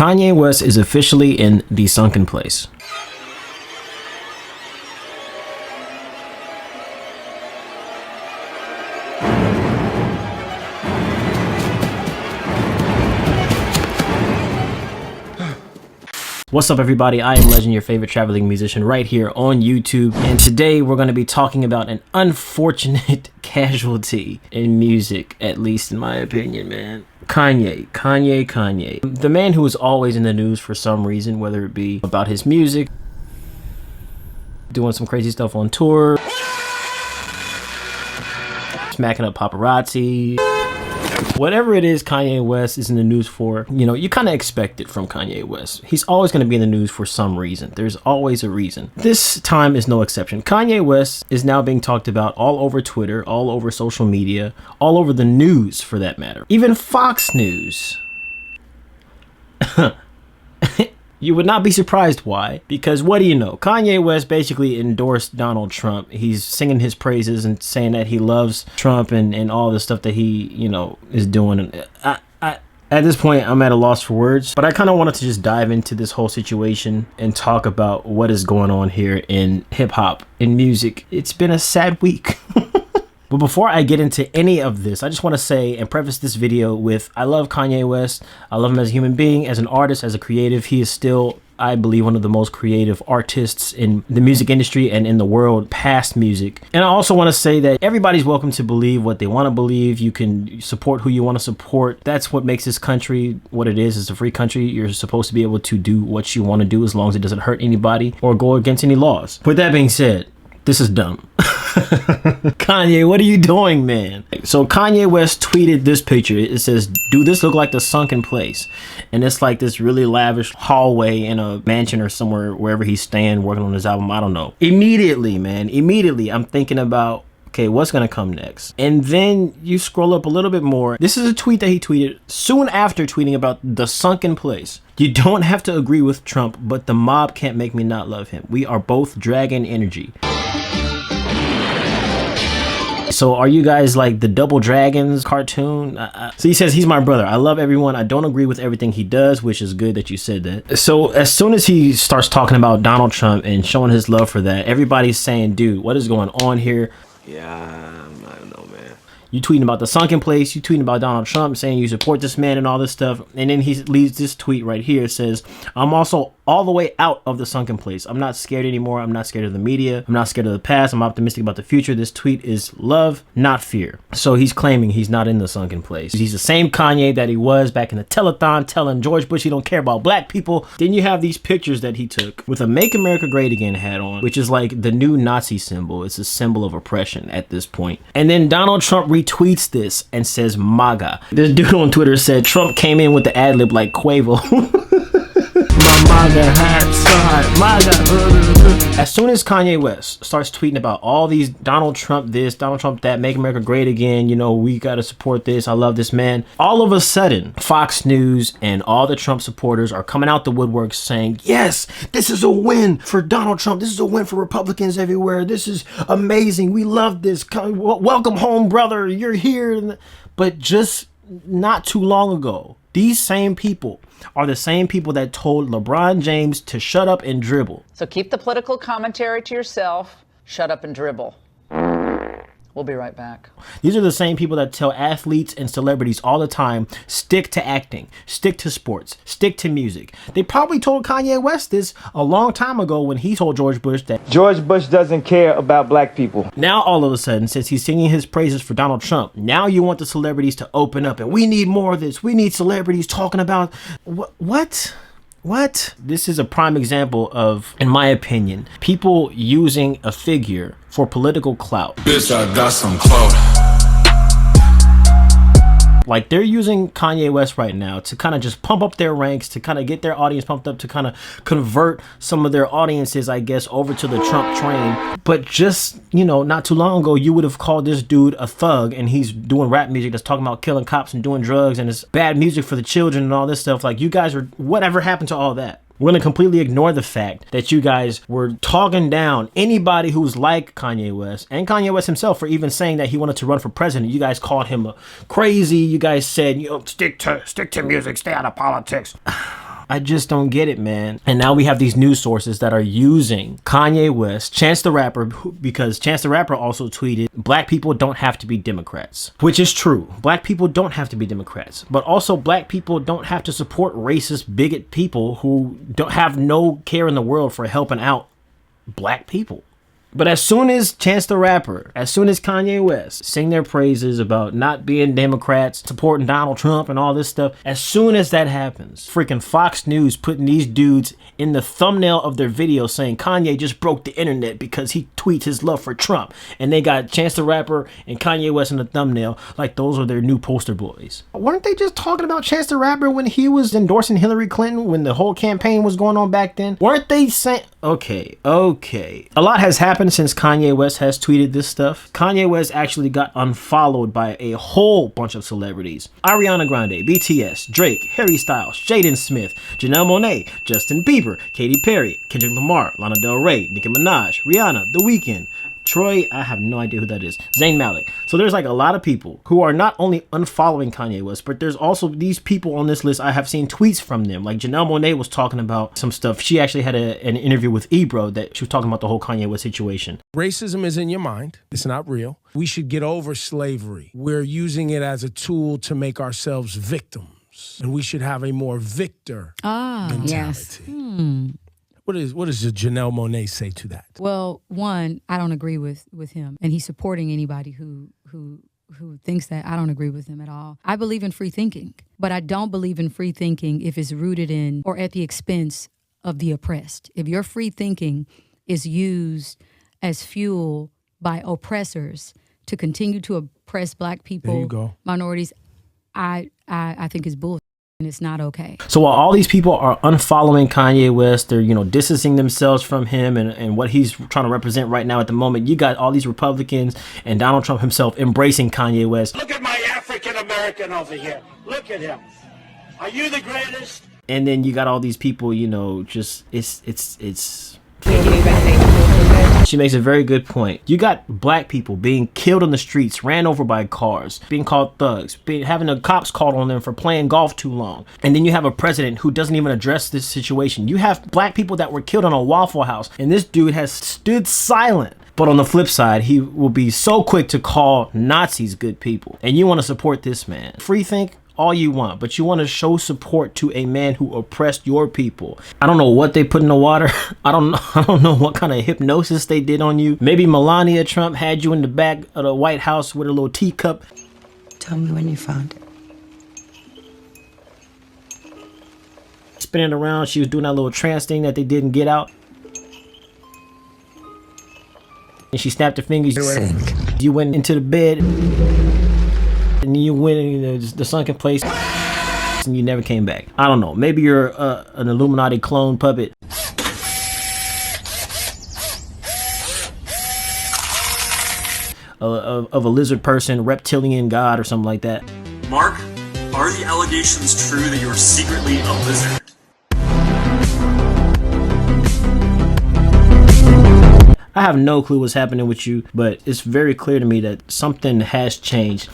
Kanye West is officially in the sunken place. What's up, everybody? I am Legend, your favorite traveling musician, right here on YouTube. And today we're going to be talking about an unfortunate casualty in music, at least in my opinion, man. Kanye. The man who is always in the news for some reason, whether it be about his music, doing some crazy stuff on tour, smacking up paparazzi. Whatever it is Kanye West is in the news for, you know, you kind of expect it from Kanye West. He's always going to be in the news for some reason. There's always a reason. This time is no exception. Kanye West is now being talked about all over Twitter, all over social media, all over the news for that matter. Even Fox News. You would not be surprised why, because what do you know? Kanye West basically endorsed Donald Trump. He's singing his praises and saying that he loves Trump and all the stuff that he, you know, is doing. And at this point, I'm at a loss for words, but I kind of wanted to just dive into this whole situation and talk about what is going on here in hip hop, in music. It's been a sad week. But before I get into any of this, I just want to say and preface this video with, I love Kanye West. I love him as a human being, as an artist, as a creative. He is still, I believe, one of the most creative artists in the music industry and in the world past music. And I also want to say that everybody's welcome to believe what they want to believe. You can support who you want to support. That's what makes this country what it is. It's a free country. You're supposed to be able to do what you want to do as long as it doesn't hurt anybody or go against any laws. With that being said, this is dumb. Kanye, what are you doing, man? So Kanye West tweeted this picture. It says, "Do this look like the sunken place?" And it's like this really lavish hallway in a mansion or somewhere, wherever he's staying, working on his album. I don't know. Immediately, man, I'm thinking about, okay, what's gonna come next? And then you scroll up a little bit more. This is a tweet that he tweeted soon after tweeting about the sunken place. "You don't have to agree with Trump, but the mob can't make me not love him. We are both dragon energy." So are you guys like the Double Dragons cartoon? So he says, "He's my brother. I love everyone. I don't agree with everything he does," which is good that you said that. So as soon as he starts talking about Donald Trump and showing his love for that, everybody's saying, dude, what is going on here? Yeah, I don't know, man. You tweeting about the sunken place, you tweeting about Donald Trump, saying you support this man and all this stuff. And then he leaves this tweet right here. It says, "I'm also all the way out of the sunken place. I'm not scared anymore. I'm not scared of the media. I'm not scared of the past. I'm optimistic about the future. This tweet is love, not fear." So he's claiming he's not in the sunken place. He's the same Kanye that he was back in the telethon telling George Bush he don't care about black people. Then you have these pictures that he took with a Make America Great Again hat on, which is like the new Nazi symbol. It's a symbol of oppression at this point. And then Donald Trump retweets this and says MAGA. This dude on Twitter said Trump came in with the ad lib like Quavo. My MAGA hat, side, MAGA. As soon as Kanye West starts tweeting about all these Donald Trump this, Donald Trump that, Make America Great Again, you know, we gotta support this, I love this man, all of a sudden Fox News and all the Trump supporters are coming out the woodwork saying, yes, this is a win for Donald Trump, this is a win for Republicans everywhere, this is amazing, we love this, welcome home, brother, you're here. But just not too long ago, these same people are the same people that told LeBron James to shut up and dribble. So keep the political commentary to yourself. Shut up and dribble. We'll be right back. These are the same people that tell athletes and celebrities all the time, stick to acting, stick to sports, stick to music. They probably told Kanye West this a long time ago when he told George Bush that George Bush doesn't care about black people. Now all of a sudden, since he's singing his praises for Donald Trump, now you want the celebrities to open up and we need more of this. We need celebrities talking about what? This is a prime example of, in my opinion, people using a figure for political clout. Bitch, I got some clout. Like, they're using Kanye West right now to kind of just pump up their ranks, to kind of get their audience pumped up, to kind of convert some of their audiences, I guess, over to the Trump train. But just, you know, not too long ago, you would have called this dude a thug, and he's doing rap music that's talking about killing cops and doing drugs, and it's bad music for the children and all this stuff. Like, you guys are, whatever happened to all that? We're going to completely ignore the fact that you guys were talking down anybody who's like Kanye West and Kanye West himself for even saying that he wanted to run for president. You guys called him crazy. You guys said, you know, stick to music, stay out of politics. I just don't get it, man. And now we have these news sources that are using Kanye West, Chance the Rapper, because Chance the Rapper also tweeted, black people don't have to be Democrats, which is true. Black people don't have to be Democrats, but also black people don't have to support racist, bigot people who don't have no care in the world for helping out black people. But as soon as Chance the Rapper, as soon as Kanye West sing their praises about not being Democrats, supporting Donald Trump and all this stuff, as soon as that happens, freaking Fox News putting these dudes in the thumbnail of their video saying Kanye just broke the internet because he tweets his love for Trump. And they got Chance the Rapper and Kanye West in the thumbnail like those are their new poster boys. Weren't they just talking about Chance the Rapper when he was endorsing Hillary Clinton, when the whole campaign was going on back then? Weren't they saying... Okay. A lot has happened since Kanye West has tweeted this stuff. Kanye West actually got unfollowed by a whole bunch of celebrities. Ariana Grande, BTS, Drake, Harry Styles, Jaden Smith, Janelle Monáe, Justin Bieber, Katy Perry, Kendrick Lamar, Lana Del Rey, Nicki Minaj, Rihanna, The Weeknd, Troy, I have no idea who that is, Zayn Malik. So there's like a lot of people who are not only unfollowing Kanye West, but there's also these people on this list. I have seen tweets from them. Like Janelle Monáe was talking about some stuff. She actually had an interview with Ebro that she was talking about the whole Kanye West situation. Racism is in your mind. It's not real. We should get over slavery. We're using it as a tool to make ourselves victims. And we should have a more victor mentality. Yes. What does Janelle Monáe say to that? Well, one, I don't agree with him, and he's supporting anybody who thinks that. I don't agree with him at all. I believe in free thinking, but I don't believe in free thinking if it's rooted in or at the expense of the oppressed. If your free thinking is used as fuel by oppressors to continue to oppress black people, minorities, I think it's bullshit. And it's not okay. So while all these people are unfollowing Kanye West, they're, distancing themselves from him and what he's trying to represent right now at the moment, you got all these Republicans and Donald Trump himself embracing Kanye West. Look at my African American over here. Look at him. Are you the greatest? And then you got all these people, just it's She makes a very good point. You got black people being killed on the streets, ran over by cars, being called thugs, having the cops called on them for playing golf too long. And then you have a president who doesn't even address this situation. You have black people that were killed on a Waffle House, and this dude has stood silent. But on the flip side, he will be so quick to call Nazis good people. And you want to support this man. Free think all you want, but you want to show support to a man who oppressed your people. I don't know what they put in the water. I don't know what kind of hypnosis they did on you. Maybe Melania Trump had you in the back of the White House with a little teacup. Tell me when you found it. Spinning around, she was doing that little trance thing that they didn't get out. And she snapped her fingers. You went into the bed. And you went in the sunken place and you never came back. I don't know. Maybe you're an Illuminati clone puppet. Of a lizard person, reptilian god or something like that. Mark, are the allegations true that you're secretly a lizard? I have no clue what's happening with you, but it's very clear to me that something has changed.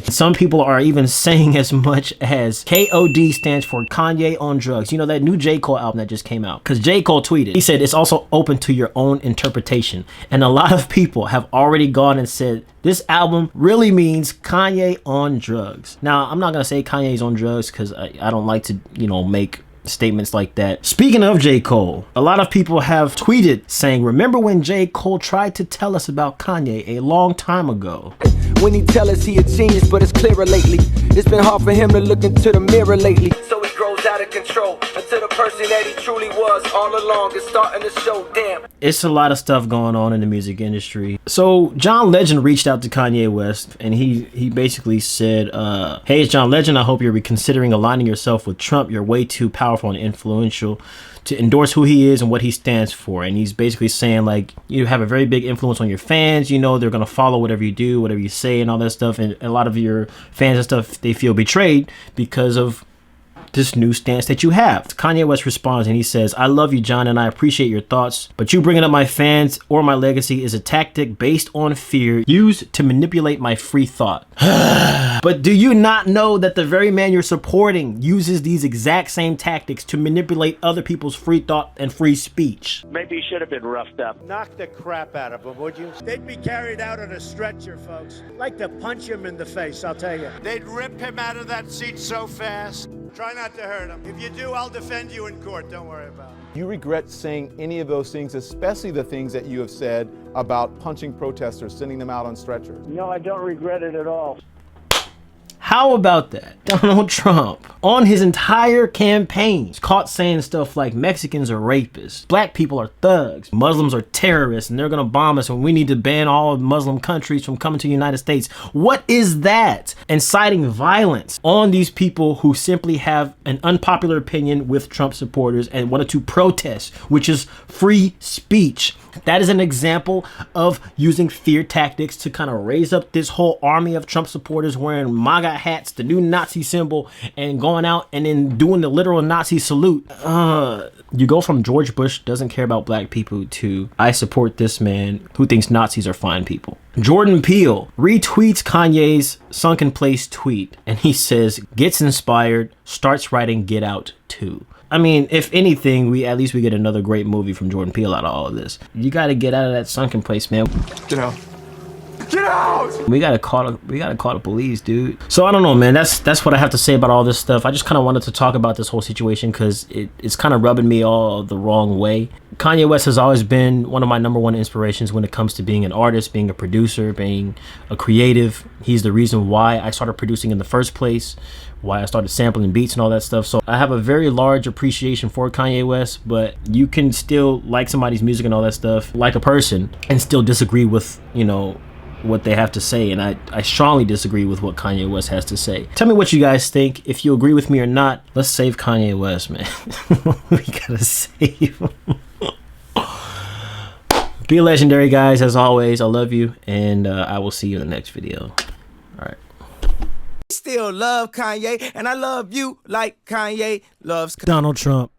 Some people are even saying as much as KOD stands for Kanye on drugs. You know, that new J. Cole album that just came out. Because J. Cole tweeted, he said it's also open to your own interpretation. And a lot of people have already gone and said this album really means Kanye on drugs. Now, I'm not going to say Kanye's on drugs because I don't like to, make statements like that. Speaking of J. Cole, a lot of people have tweeted saying, remember when J. Cole tried to tell us about Kanye a long time ago? When he tell us he a genius, but it's clearer lately. It's been hard for him to look into the mirror lately. So he grows out of control until the person that he truly was all along is starting to show. Damn. It's a lot of stuff going on in the music industry. So John Legend reached out to Kanye West and he basically said, hey, it's John Legend. I hope you're reconsidering aligning yourself with Trump. You're way too powerful and influential to endorse who he is and what he stands for. And he's basically saying, like, you have a very big influence on your fans. They're going to follow whatever you do, whatever you say and all that stuff. And a lot of your fans and stuff, they feel betrayed because of this new stance that you have. Kanye West responds and he says, I love you, John, and I appreciate your thoughts, but you bringing up my fans or my legacy is a tactic based on fear used to manipulate my free thought. But do you not know that the very man you're supporting uses these exact same tactics to manipulate other people's free thought and free speech? Maybe he should have been roughed up. Knock the crap out of them, would you? They'd be carried out on a stretcher, folks. Like to punch him in the face, I'll tell you. They'd rip him out of that seat so fast. Try not to hurt him. If you do, I'll defend you in court. Don't worry about it. You regret saying any of those things, especially the things that you have said about punching protesters, sending them out on stretchers? No, I don't regret it at all. How about that? Donald Trump, on his entire campaign, is caught saying stuff like Mexicans are rapists, black people are thugs, Muslims are terrorists, and they're gonna bomb us, and we need to ban all Muslim countries from coming to the United States. What is that? Inciting violence on these people who simply have an unpopular opinion with Trump supporters and wanted to protest, which is free speech. That is an example of using fear tactics to kind of raise up this whole army of Trump supporters wearing MAGA hats, the new Nazi symbol, and going out and then doing the literal Nazi salute. You go from George Bush doesn't care about black people to I support this man who thinks Nazis are fine people. Jordan Peele retweets Kanye's sunken place tweet and he says, gets inspired, starts writing Get Out 2. I mean, if anything, at least we get another great movie from Jordan Peele out of all of this. You gotta get out of that sunken place, man. Get out. Get out! We gotta call the police, dude. So I don't know, man. That's what I have to say about all this stuff. I just kind of wanted to talk about this whole situation because it's kind of rubbing me all the wrong way. Kanye West has always been one of my #1 inspirations when it comes to being an artist, being a producer, being a creative. He's the reason why I started producing in the first place, why I started sampling beats and all that stuff. So I have a very large appreciation for Kanye West, but you can still like somebody's music and all that stuff like a person and still disagree with, what they have to say, and I strongly disagree with what Kanye West has to say. Tell me what you guys think. If you agree with me or not, let's save Kanye West, man. We gotta save him. Be legendary, guys. As always, I love you, and I will see you in the next video. All right. Still love Kanye, and I love you like Kanye loves Donald Trump.